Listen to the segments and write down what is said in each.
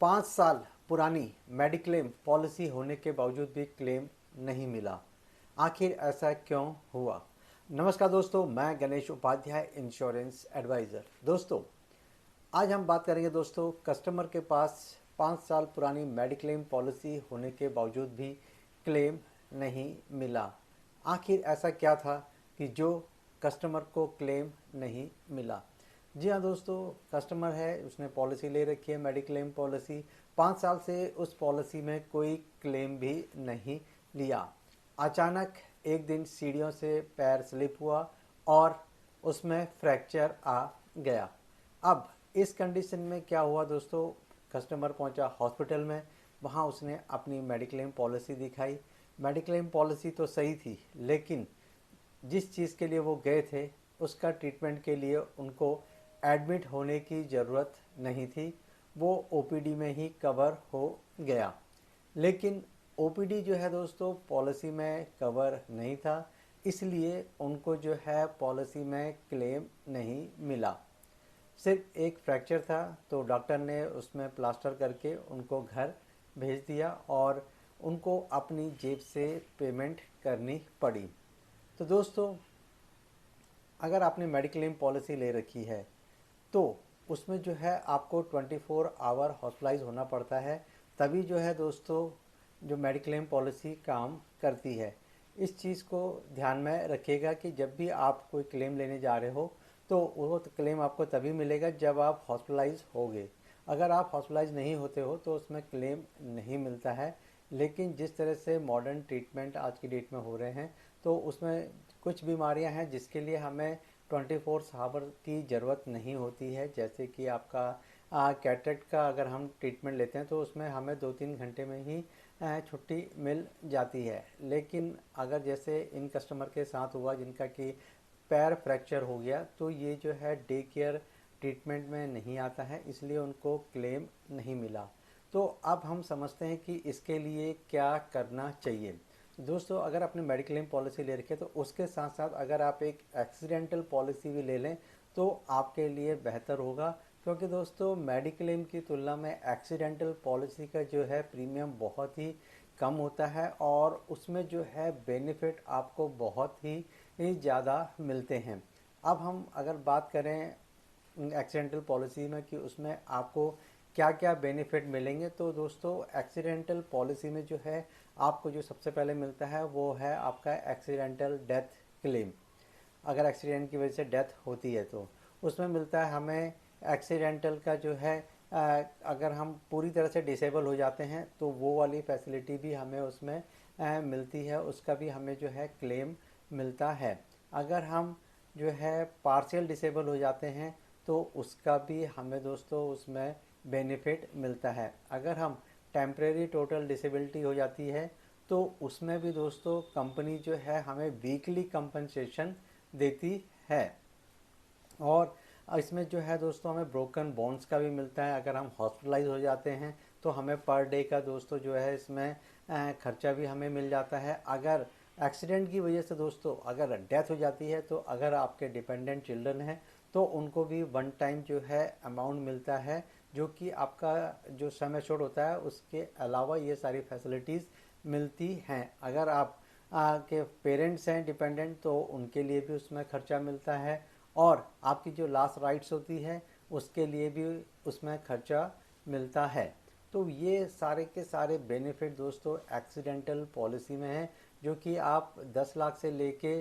5 साल पुरानी mediclaim policy होने के बावजूद भी क्लेम नहीं मिला। आखिर ऐसा क्यों हुआ? नमस्कार दोस्तों, मैं गणेश उपाध्याय, इंश्योरेंस एडवाइज़र। दोस्तों, आज हम बात करेंगे दोस्तों, कस्टमर के पास 5 साल पुरानी मेडिक्लेम पॉलिसी होने के बावजूद भी क्लेम नहीं मिला। आखिर ऐसा क्या था कि जो कस्टमर को क्लेम नहीं मिला? जी हाँ दोस्तों, कस्टमर है, उसने पॉलिसी ले रखी है, मेडिक्लेम पॉलिसी। 5 साल से उस पॉलिसी में कोई क्लेम भी नहीं लिया। अचानक एक दिन सीढ़ियों से पैर स्लिप हुआ और उसमें फ्रैक्चर आ गया। अब इस कंडीशन में क्या हुआ दोस्तों, कस्टमर पहुंचा हॉस्पिटल में। वहां उसने अपनी मेडिक्लेम पॉलिसी दिखाई। मेडिक्लेम पॉलिसी तो सही थी, लेकिन जिस चीज़ के लिए वो गए थे उसका ट्रीटमेंट के लिए उनको एडमिट होने की ज़रूरत नहीं थी। वो ओपीडी में ही कवर हो गया। लेकिन ओपीडी जो है दोस्तों पॉलिसी में कवर नहीं था, इसलिए उनको जो है पॉलिसी में क्लेम नहीं मिला। सिर्फ एक फ्रैक्चर था, तो डॉक्टर ने उसमें प्लास्टर करके उनको घर भेज दिया और उनको अपनी जेब से पेमेंट करनी पड़ी। तो दोस्तों, अगर आपने मेडिक्लेम पॉलिसी ले रखी है तो उसमें जो है आपको 24 आवर हॉस्पिटलाइज होना पड़ता है, तभी जो है दोस्तों जो मेडिक्लेम पॉलिसी काम करती है। इस चीज़ को ध्यान में रखिएगा कि जब भी आप कोई क्लेम लेने जा रहे हो तो वो क्लेम आपको तभी मिलेगा जब आप हॉस्पिटलाइज होगे। अगर आप हॉस्पिटलाइज नहीं होते हो तो उसमें क्लेम नहीं मिलता है। लेकिन जिस तरह से मॉडर्न ट्रीटमेंट आज की डेट में हो रहे हैं, तो उसमें कुछ बीमारियां हैं जिसके लिए हमें 24 आवर की ज़रूरत नहीं होती है। जैसे कि आपका कैटरेक्ट का अगर हम ट्रीटमेंट लेते हैं तो उसमें हमें 2-3 घंटे में ही छुट्टी मिल जाती है। लेकिन अगर जैसे इन कस्टमर के साथ हुआ जिनका कि पैर फ्रैक्चर हो गया, तो ये जो है डे केयर ट्रीटमेंट में नहीं आता है, इसलिए उनको क्लेम नहीं मिला। तो अब हम समझते हैं कि इसके लिए क्या करना चाहिए। दोस्तों, अगर आपने मेडिक्लेम पॉलिसी ले रखी है तो उसके साथ साथ अगर आप एक एक्सीडेंटल पॉलिसी भी ले लें तो आपके लिए बेहतर होगा, क्योंकि दोस्तों मेडिक्लेम की तुलना में एक्सीडेंटल पॉलिसी का जो है प्रीमियम बहुत ही कम होता है और उसमें जो है बेनिफिट आपको बहुत ही ज़्यादा मिलते हैं। अब हम अगर बात करें एक्सीडेंटल पॉलिसी में कि उसमें आपको क्या क्या बेनिफिट मिलेंगे, तो दोस्तों एक्सीडेंटल पॉलिसी में जो है आपको जो सबसे पहले मिलता है वो है आपका एक्सीडेंटल डेथ क्लेम। अगर एक्सीडेंट की वजह से डेथ होती है तो उसमें मिलता है हमें एक्सीडेंटल का जो है अगर हम पूरी तरह से डिसेबल हो जाते हैं तो वो वाली फैसिलिटी भी हमें उसमें मिलती है, उसका भी हमें जो है क्लेम मिलता है। अगर हम जो है पार्शियल डिसेबल हो जाते हैं तो उसका भी हमें दोस्तों उसमें बेनिफिट मिलता है। अगर हम टेम्परेरी टोटल डिसेबिलिटी हो जाती है तो उसमें भी दोस्तों कंपनी जो है हमें वीकली कंपनसेशन देती है। और इसमें जो है दोस्तों हमें ब्रोकन बोन्स का भी मिलता है। अगर हम हॉस्पिटलाइज हो जाते हैं तो हमें पर डे का दोस्तों जो है इसमें खर्चा भी हमें मिल जाता है। अगर एक्सीडेंट की वजह से दोस्तों अगर डेथ हो जाती है तो अगर आपके डिपेंडेंट चिल्ड्रन हैं तो उनको भी वन टाइम जो है अमाउंट मिलता है, जो कि आपका जो सम एश्योर्ड होता है उसके अलावा ये सारी फैसिलिटीज़ मिलती हैं। अगर आप के पेरेंट्स हैं डिपेंडेंट तो उनके लिए भी उसमें खर्चा मिलता है और आपकी जो लास्ट राइट्स होती है उसके लिए भी उसमें खर्चा मिलता है। तो ये सारे के सारे बेनिफिट दोस्तों एक्सीडेंटल पॉलिसी में हैं, जो कि आप 10 लाख से लेके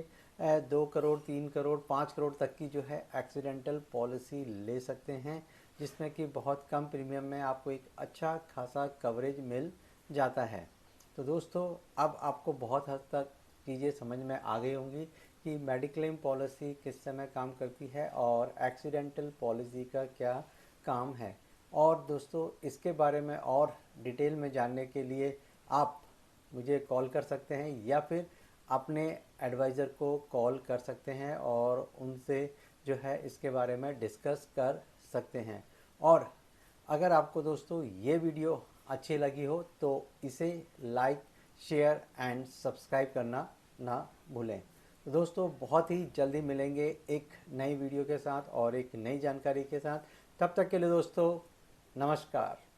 2 करोड़ 3 करोड़ 5 करोड़ तक की जो है एक्सीडेंटल पॉलिसी ले सकते हैं, जिसमें कि बहुत कम प्रीमियम में आपको एक अच्छा खासा कवरेज मिल जाता है। तो दोस्तों, अब आपको बहुत हद तक चीज़ें समझ में आ गई होंगी कि मेडिक्लेम पॉलिसी किस समय काम करती है और एक्सीडेंटल पॉलिसी का क्या काम है। और दोस्तों, इसके बारे में और डिटेल में जानने के लिए आप मुझे कॉल कर सकते हैं या फिर अपने एडवाइज़र को कॉल कर सकते हैं और उनसे जो है इसके बारे में डिस्कस कर सकते हैं। और अगर आपको दोस्तों ये वीडियो अच्छी लगी हो तो इसे लाइक, शेयर एंड सब्सक्राइब करना ना भूलें। तो दोस्तों, बहुत ही जल्दी मिलेंगे एक नई वीडियो के साथ और एक नई जानकारी के साथ। तब तक के लिए दोस्तों, नमस्कार।